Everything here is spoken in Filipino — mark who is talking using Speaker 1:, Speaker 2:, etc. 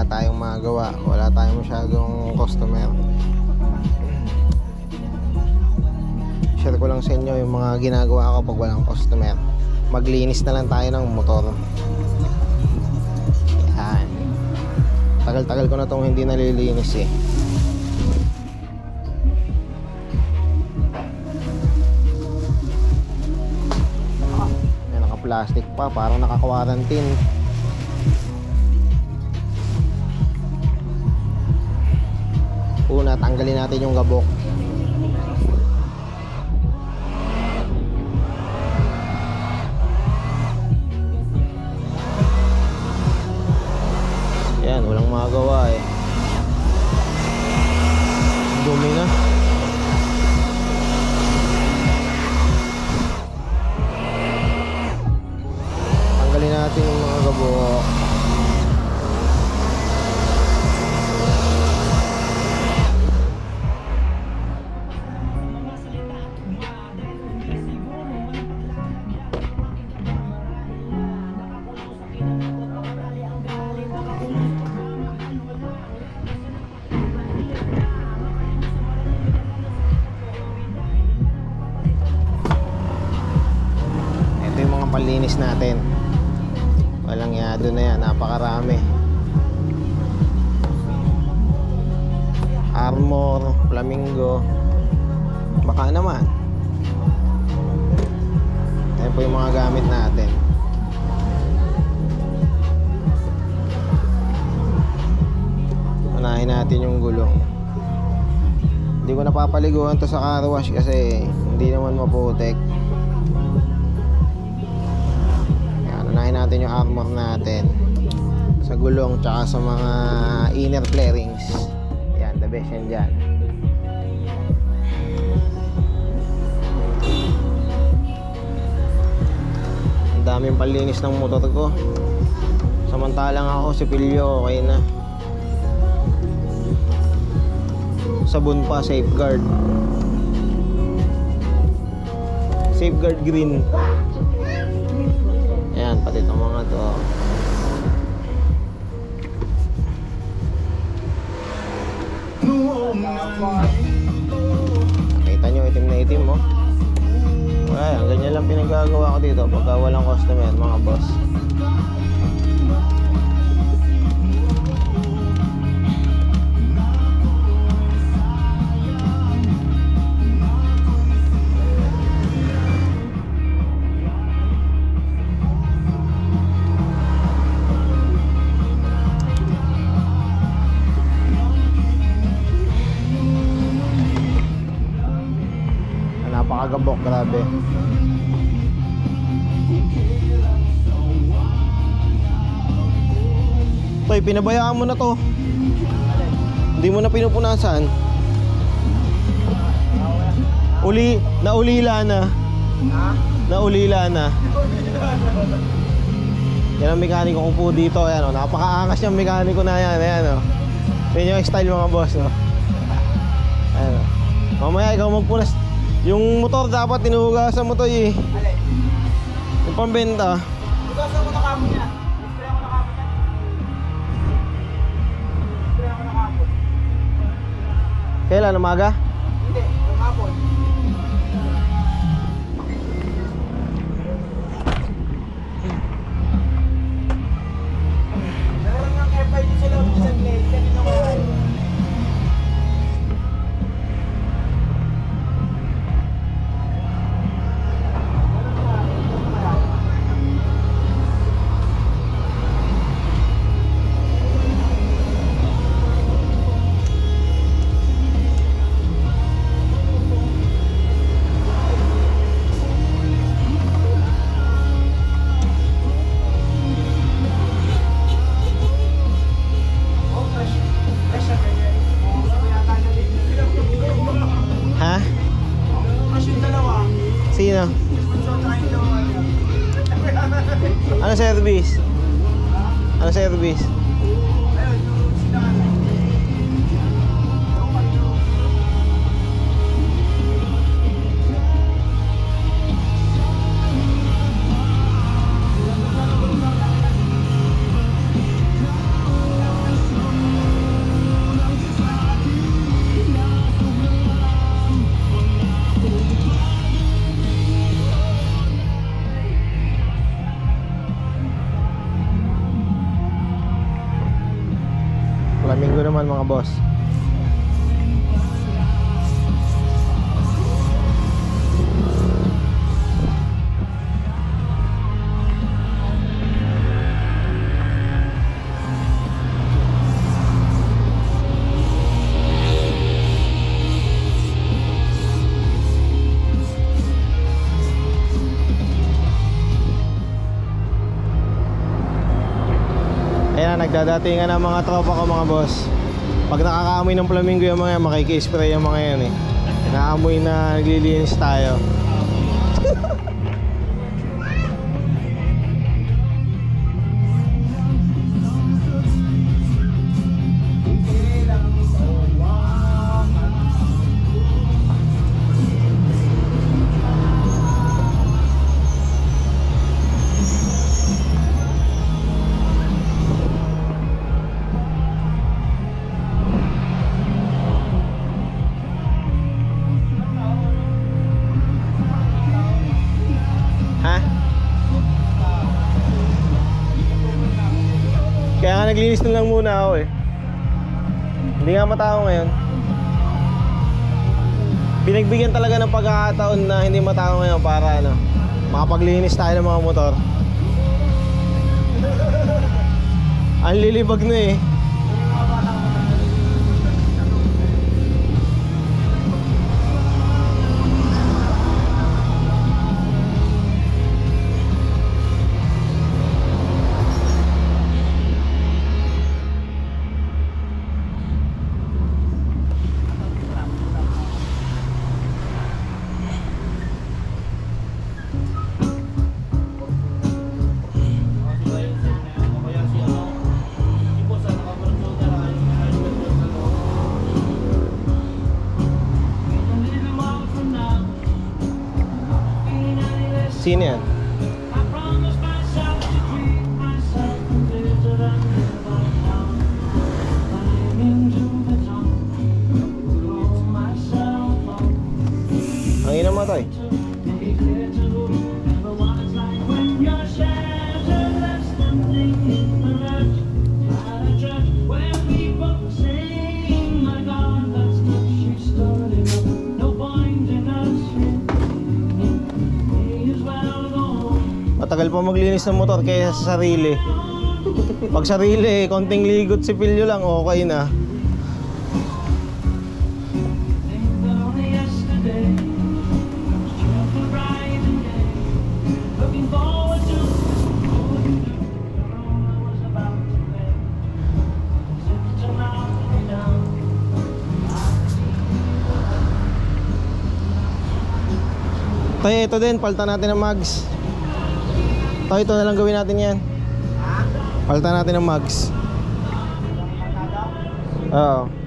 Speaker 1: wala tayong magawa, wala tayong masyadong customer. Share ko lang sa inyo yung mga ginagawa ko pag walang customer. Maglinis na lang tayo ng motor. Yan. Tagal-tagal ko na itong hindi nalilinis eh. Yan, naka-plastic pa, parang naka-quarantine. Una, tanggalin natin yung gabok. Yan, walang magawa eh. Dumi na. Tanggalin natin yung mga gabok. Panlinis natin. Walang yado na yan, napakarami. Armor, flamingo, baka naman. Ayan po yung mga gamit natin. Unahin natin yung gulong. Hindi ko napapaliguan to sa car wash kasi hindi naman maputik. Unahin natin yung armor natin sa gulong tsaka sa mga inner flarings. Yan, the best yan dyan. Ang daming palinis ng motor ko. Samantalang ako si Pilyo okay na. Sabon pa, Safeguard. Safeguard green. Ayan, pati itong mga to. Kita nyo, itim na itim mo. Ayan, ganyan lang pinagagawa ko dito pagka walang customer, mga boss. Napakagabok, grabe. Toy, pinabayaan mo na to. Hindi mo na pinupunasan. Naulila na. Naulila na. Yan ang mekaniko ko po dito. Ayan, napakaangas yung mekaniko na yan. Ayan, yan yung style mga boss. Ayan, mamaya ikaw magpunas. Yung motor dapat tinuhugasan mo to eh. Yung pambenta. Hugasan mo na kapon niya. Spray ako na kapon niya. Spray ako na kapon. Kailan? Umaga? Hindi, yung kapon. Meron ng FID sa loob sa blade. Kanina ko yan. Sino? Ano service? Ano service? Flamingo naman mga boss. Ayan, nagdadatingan ng mga tropa ko mga boss. Pag nakakaamoy ng Flamingo yung mga yan, makiki-spray yung mga yan eh. Naamoy na naglilinis tayo. Ha? Kaya nga naglinis na lang muna ako eh. Hindi nga matao ngayon. Pinagbigyan talaga ng pagkakataon na hindi matao ngayon para ano, makapaglinis tayo ng mga motor. Ang lilibag na eh. Sino yan? Ang ina mo to eh. Matagal pa maglinis ng motor kaysa sa sarili. Pag sarili, konting ligot sipilyo lang, okay na. Tayo, ito din, palitan natin ng mags. Ito na lang gawin natin yan. Palitan natin ng mags. Oo.